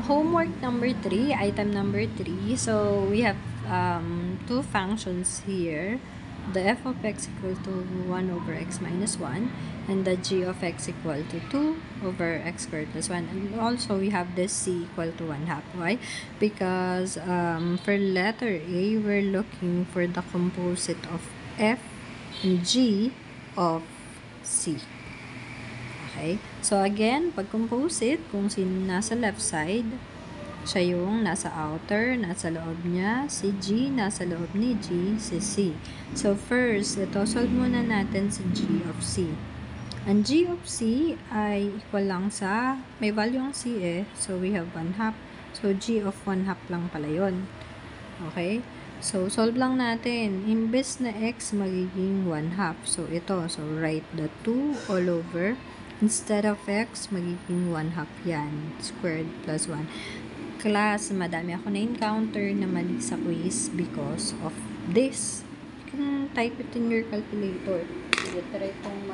Homework number 3, item number 3. So we have two functions here. The f of x equal to 1 over x minus 1 and the g of x equal to 2 over x squared plus 1. And also we have this c equal to 1/2. Why? Because for letter A, we're looking for the composite of f and g of c. Okay? So, again, pag composite, kung sino nasa left side, siya yung nasa outer, nasa loob niya, si G, nasa loob ni G, si C. So, first, ito, solve muna natin si G of C. Ang G of C ay equal lang sa, may value ang C so we have 1/2. So, G of 1/2 lang pala yun. Okay? So, solve lang natin. Imbes na x, magiging 1/2. So, ito. So, write the 2 all over. Instead of x, magiging 1/2 yan. Squared plus 1. Class, madami ako na-encounter na mali sa quiz because of this. You can type it in your calculator. Sige, try kong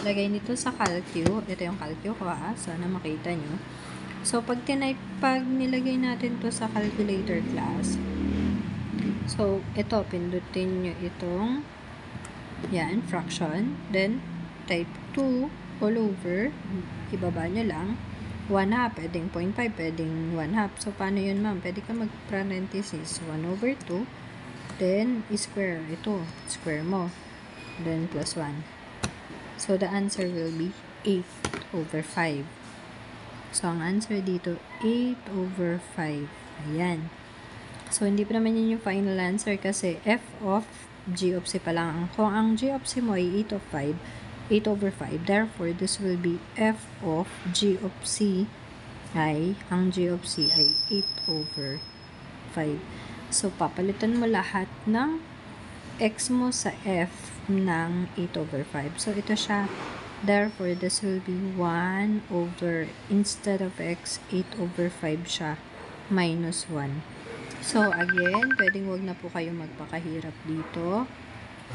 lagay nito sa calcu. Ito yung calcu ko Sana makita nyo. So, pag nilagay natin to sa calculator class, so, ito, pindutin nyo itong yan, fraction. Then, type 2 all over, ibaba nyo lang, 1/2, pwedeng 0.5, pwedeng 1/2. So, paano yun, ma'am? Pwede ka mag-parenthesis, 1 over 2, then, square, ito, square mo, then, plus 1. So, the answer will be 8 over 5. So, ang answer dito, 8 over 5. Ayan. So, hindi pa naman yun yung final answer kasi f of g of c pa lang. Kung ang g of c mo ay 8 over 5. Therefore, this will be f of g of c ang g of c ay 8 over 5. So, papalitan mo lahat ng x mo sa f ng 8 over 5. So, ito siya. Therefore, this will be 1 over, instead of x, 8 over 5 siya, minus 1. So, again, pwedeng wag na po kayo magpakahirap dito.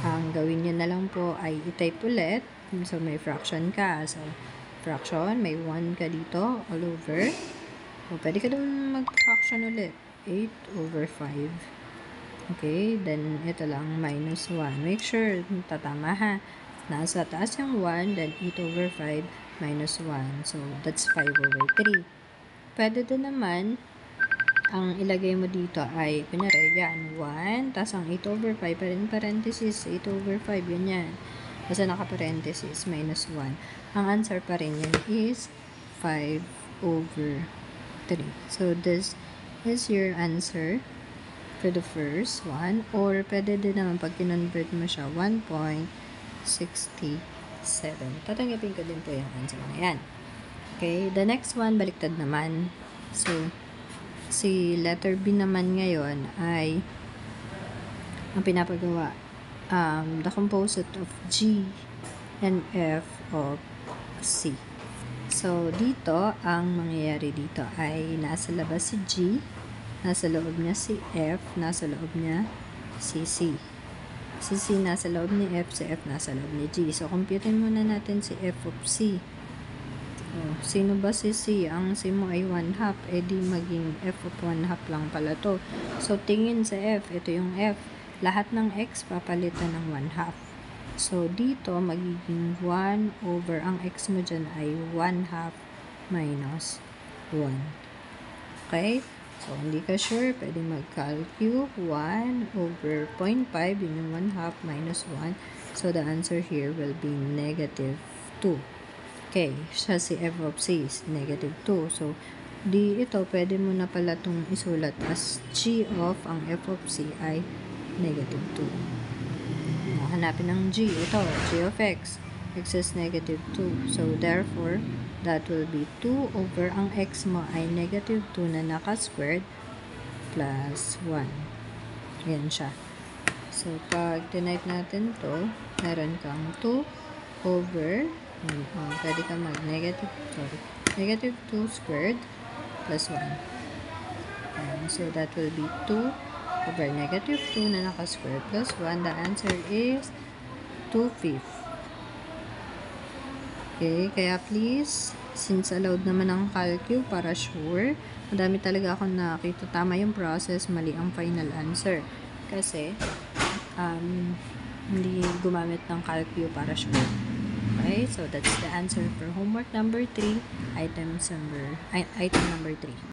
Ang gawin nyo na lang po ay i-type ulit. So, may fraction ka. So, fraction, may 1 ka dito, all over. So, pwede ka doon mag-fraction ulit. 8 over 5. Okay, then ito lang, minus 1. Make sure, tatama ha. Nasa taas yung 1, then 8 over 5, minus 1. So, that's 5 over 3. Pwede din naman, ang ilagay mo dito ay, kunyari, yan, 1, tapos ang 8 over 5, pa rin parenthesis, 8 over 5, yun yan. Basta naka-parenthesis, minus 1. Ang answer pa rin yan is 5 over 3. So, this is your answer for the first one. Or, pwede din naman pag kinonvert mo siya, 1.67. Tatanggapin ko din po yung answer na yan. Okay, the next one, baliktad naman. So, si letter B naman ngayon ay ang pinapagawa the composite of G and F of C. So, dito, ang mangyayari dito ay nasa labas si G, nasa loob niya si F, nasa loob niya si C. Si C nasa loob ni F, si F nasa loob ni G. So, computein muna natin si F of C. Oh, sino ba si C? Ang C mo ay 1/2. Di maging f of 1/2 lang pala to. So, tingin sa F. Ito yung F. Lahat ng x papalitan ng 1/2. So, dito magiging 1 over, ang x mo dyan ay 1/2 minus 1. Okay? So, hindi ka sure, pwede mag-calcu. 1 over 0.5, yun yung 1/2 minus 1. So, the answer here will be negative 2. Okay, siya si f of c is negative 2. So, ito, pwede mo na pala itong isulat as g of ang f of c ay negative 2. Hanapin ng g. Ito, g of x. X is negative 2. So, therefore, that will be 2 over ang x mo ay negative 2 na naka-squared plus 1. Yan siya. So, pag tinype natin to, meron kang 2 over pwede ka negative 2 squared plus 1. So, that will be 2 over negative 2 na naka-square plus 1. The answer is 2/5. Okay, kaya please Since allowed naman ang CalQ para sure, madami talaga akong nakita tama yung process, mali ang final answer. Kasi, hindi gumamit ng CalQ para sure. Okay, so that's the answer for homework number 3, item number 3.